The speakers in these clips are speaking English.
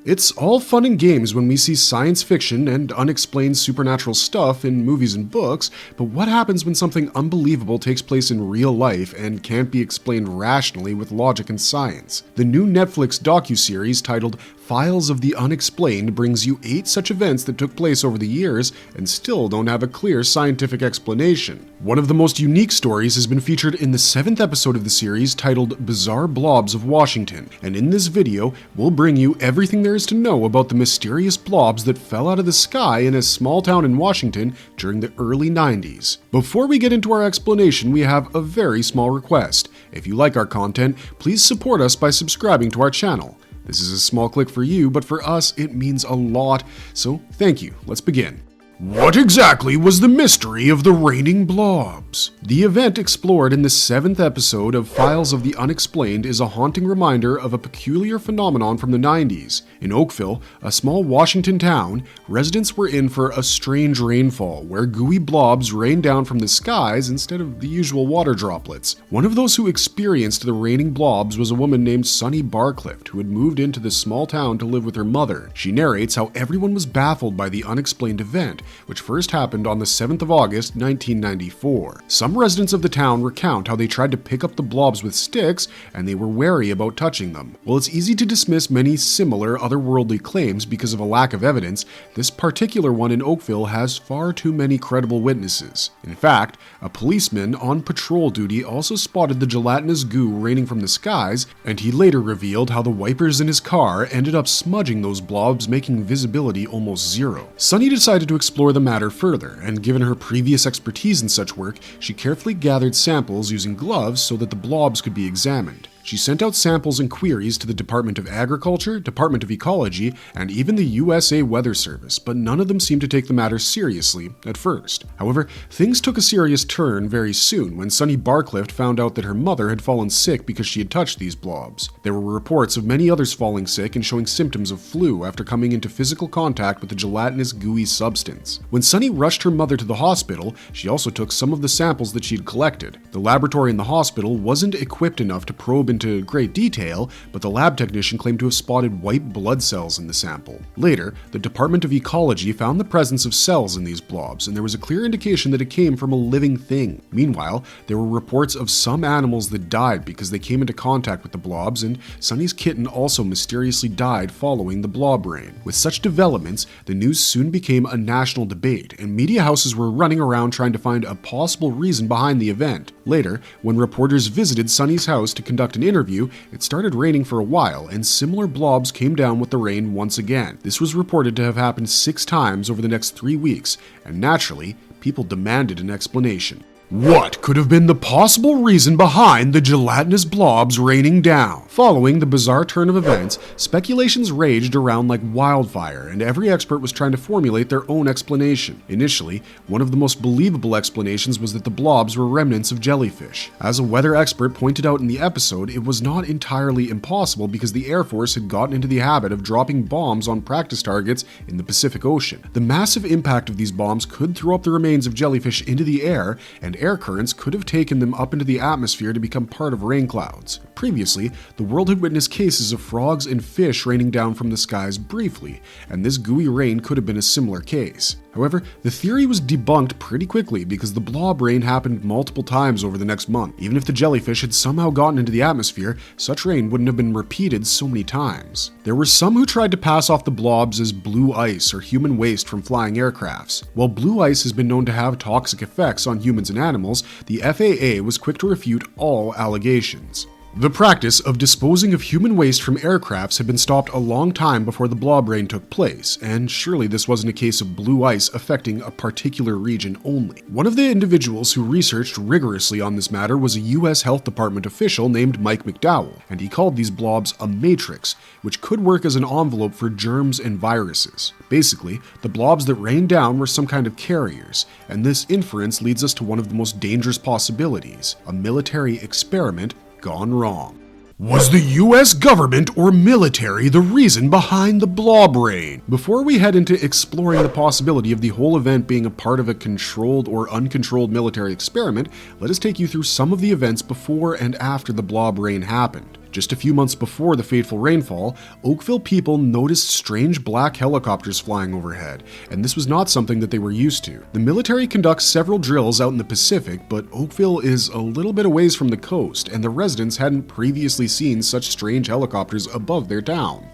It's all fun and games when we see science fiction and unexplained supernatural stuff in movies and books, but what happens when something unbelievable takes place in real life and can't be explained rationally with logic and science? The new Netflix docuseries titled Files of the Unexplained brings you 8 such events that took place over the years and still don't have a clear scientific explanation. One of the most unique stories has been featured in the 7th episode of the series titled Bizarre Blobs of Washington, and in this video, we'll bring you everything there is to know about the mysterious blobs that fell out of the sky in a small town in Washington during the early 90s. Before we get into our explanation, we have a very small request. If you like our content, please support us by subscribing to our channel. This is a small click for you, but for us, it means a lot, so thank you. Let's begin. What exactly was the mystery of the raining blobs? The event explored in the 7th episode of Files of the Unexplained is a haunting reminder of a peculiar phenomenon from the 90s. In Oakville, a small Washington town, residents were in for a strange rainfall where gooey blobs rained down from the skies instead of the usual water droplets. One of those who experienced the raining blobs was a woman named Sunny Barclift, who had moved into this small town to live with her mother. She narrates how everyone was baffled by the unexplained event, which first happened on the 7th of August, 1994. Some residents of the town recount how they tried to pick up the blobs with sticks and they were wary about touching them. While it's easy to dismiss many similar otherworldly claims because of a lack of evidence, this particular one in Oakville has far too many credible witnesses. In fact, a policeman on patrol duty also spotted the gelatinous goo raining from the skies, and he later revealed how the wipers in his car ended up smudging those blobs, making visibility almost zero. Sunny decided to explore the matter further, and given her previous expertise in such work, she carefully gathered samples using gloves so that the blobs could be examined. She sent out samples and queries to the Department of Agriculture, Department of Ecology, and even the USA Weather Service, but none of them seemed to take the matter seriously at first. However, things took a serious turn very soon when Sunny Barclift found out that her mother had fallen sick because she had touched these blobs. There were reports of many others falling sick and showing symptoms of flu after coming into physical contact with the gelatinous gooey substance. When Sunny rushed her mother to the hospital, she also took some of the samples that she had collected. The laboratory in the hospital wasn't equipped enough to probe into great detail, but the lab technician claimed to have spotted white blood cells in the sample. Later, the Department of Ecology found the presence of cells in these blobs, and there was a clear indication that it came from a living thing. Meanwhile, there were reports of some animals that died because they came into contact with the blobs, and Sunny's kitten also mysteriously died following the blob rain. With such developments, the news soon became a national debate, and media houses were running around trying to find a possible reason behind the event. Later, when reporters visited Sunny's house to conduct an interview, it started raining for a while, and similar blobs came down with the rain once again. This was reported to have happened 6 times over the next 3 weeks, and naturally, people demanded an explanation. What could have been the possible reason behind the gelatinous blobs raining down? Following the bizarre turn of events, speculations raged around like wildfire, and every expert was trying to formulate their own explanation. Initially, one of the most believable explanations was that the blobs were remnants of jellyfish. As a weather expert pointed out in the episode, it was not entirely impossible because the Air Force had gotten into the habit of dropping bombs on practice targets in the Pacific Ocean. The massive impact of these bombs could throw up the remains of jellyfish into the air, and air currents could have taken them up into the atmosphere to become part of rain clouds. Previously, the world had witnessed cases of frogs and fish raining down from the skies briefly, and this gooey rain could have been a similar case. However, the theory was debunked pretty quickly because the blob rain happened multiple times over the next month. Even if the jellyfish had somehow gotten into the atmosphere, such rain wouldn't have been repeated so many times. There were some who tried to pass off the blobs as blue ice or human waste from flying aircrafts. While blue ice has been known to have toxic effects on humans and animals, the FAA was quick to refute all allegations. The practice of disposing of human waste from aircrafts had been stopped a long time before the blob rain took place, and surely this wasn't a case of blue ice affecting a particular region only. One of the individuals who researched rigorously on this matter was a US Health Department official named Mike McDowell, and he called these blobs a matrix, which could work as an envelope for germs and viruses. Basically, the blobs that rained down were some kind of carriers, and this inference leads us to one of the most dangerous possibilities: a military experiment gone wrong. Was the US government or military the reason behind the blob rain? Before we head into exploring the possibility of the whole event being a part of a controlled or uncontrolled military experiment, let us take you through some of the events before and after the blob rain happened. Just a few months before the fateful rainfall, Oakville people noticed strange black helicopters flying overhead, and this was not something that they were used to. The military conducts several drills out in the Pacific, but Oakville is a little bit away from the coast, and the residents hadn't previously seen such strange helicopters above their town.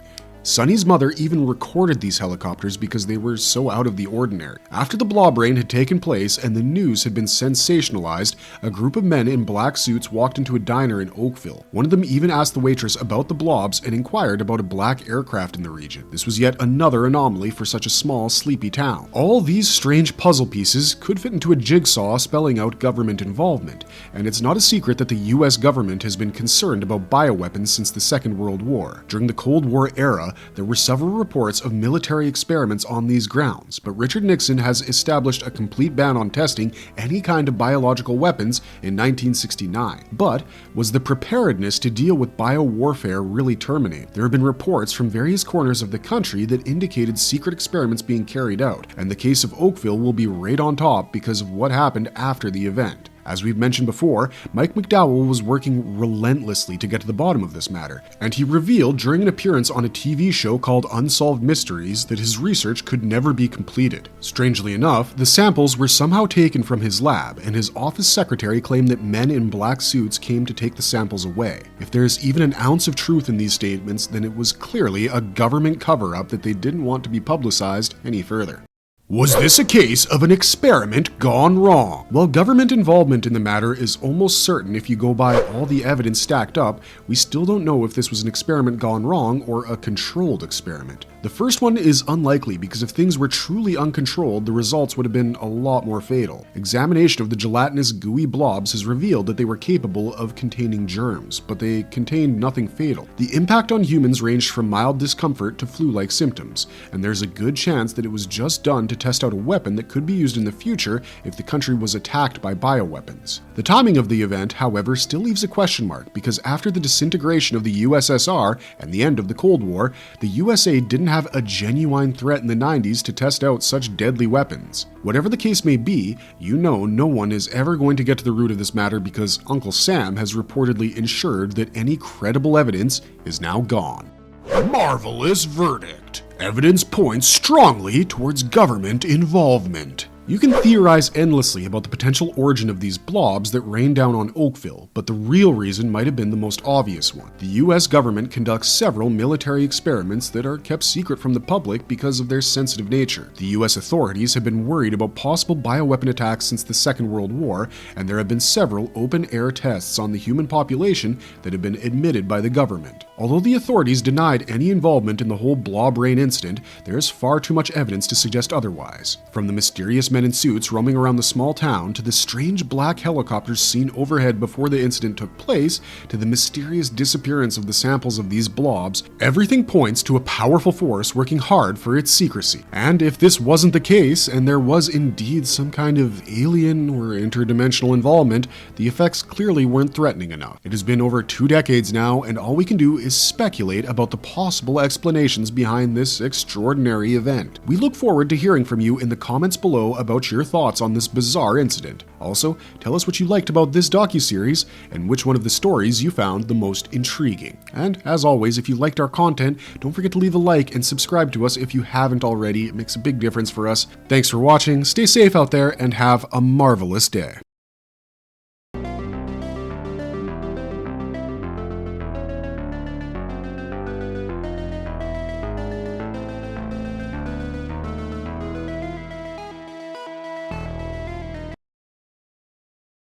Sonny's mother even recorded these helicopters because they were so out of the ordinary. After the blob rain had taken place and the news had been sensationalized, a group of men in black suits walked into a diner in Oakville. One of them even asked the waitress about the blobs and inquired about a black aircraft in the region. This was yet another anomaly for such a small, sleepy town. All these strange puzzle pieces could fit into a jigsaw spelling out government involvement, and it's not a secret that the US government has been concerned about bioweapons since the Second World War. During the Cold War era, there were several reports of military experiments on these grounds, but Richard Nixon has established a complete ban on testing any kind of biological weapons in 1969. But was the preparedness to deal with biowarfare really terminated? There have been reports from various corners of the country that indicated secret experiments being carried out, and the case of Oakville will be right on top because of what happened after the event. As we've mentioned before, Mike McDowell was working relentlessly to get to the bottom of this matter, and he revealed during an appearance on a TV show called Unsolved Mysteries that his research could never be completed. Strangely enough, the samples were somehow taken from his lab, and his office secretary claimed that men in black suits came to take the samples away. If there is even an ounce of truth in these statements, then it was clearly a government cover-up that they didn't want to be publicized any further. Was this a case of an experiment gone wrong? While government involvement in the matter is almost certain if you go by all the evidence stacked up, we still don't know if this was an experiment gone wrong or a controlled experiment. The first one is unlikely because if things were truly uncontrolled, the results would have been a lot more fatal. Examination of the gelatinous gooey blobs has revealed that they were capable of containing germs, but they contained nothing fatal. The impact on humans ranged from mild discomfort to flu-like symptoms, and there's a good chance that it was just done to test out a weapon that could be used in the future if the country was attacked by bioweapons. The timing of the event, however, still leaves a question mark because after the disintegration of the USSR and the end of the Cold War, the USA didn't have a genuine threat in the 90s to test out such deadly weapons. Whatever the case may be, you know no one is ever going to get to the root of this matter because Uncle Sam has reportedly ensured that any credible evidence is now gone. Marvelous verdict. Evidence points strongly towards government involvement. You can theorize endlessly about the potential origin of these blobs that rained down on Oakville, but the real reason might have been the most obvious one. The US government conducts several military experiments that are kept secret from the public because of their sensitive nature. The US authorities have been worried about possible bioweapon attacks since the Second World War, and there have been several open-air tests on the human population that have been admitted by the government. Although the authorities denied any involvement in the whole blob rain incident, there is far too much evidence to suggest otherwise. From the mysterious men in suits roaming around the small town, to the strange black helicopters seen overhead before the incident took place, to the mysterious disappearance of the samples of these blobs, everything points to a powerful force working hard for its secrecy. And if this wasn't the case, and there was indeed some kind of alien or interdimensional involvement, the effects clearly weren't threatening enough. It has been over 2 decades now, and all we can do is speculate about the possible explanations behind this extraordinary event. We look forward to hearing from you in the comments below about your thoughts on this bizarre incident. Also, tell us what you liked about this docuseries and which one of the stories you found the most intriguing. And as always, if you liked our content, don't forget to leave a like and subscribe to us if you haven't already. It makes a big difference for us. Thanks for watching, stay safe out there, and have a marvelous day.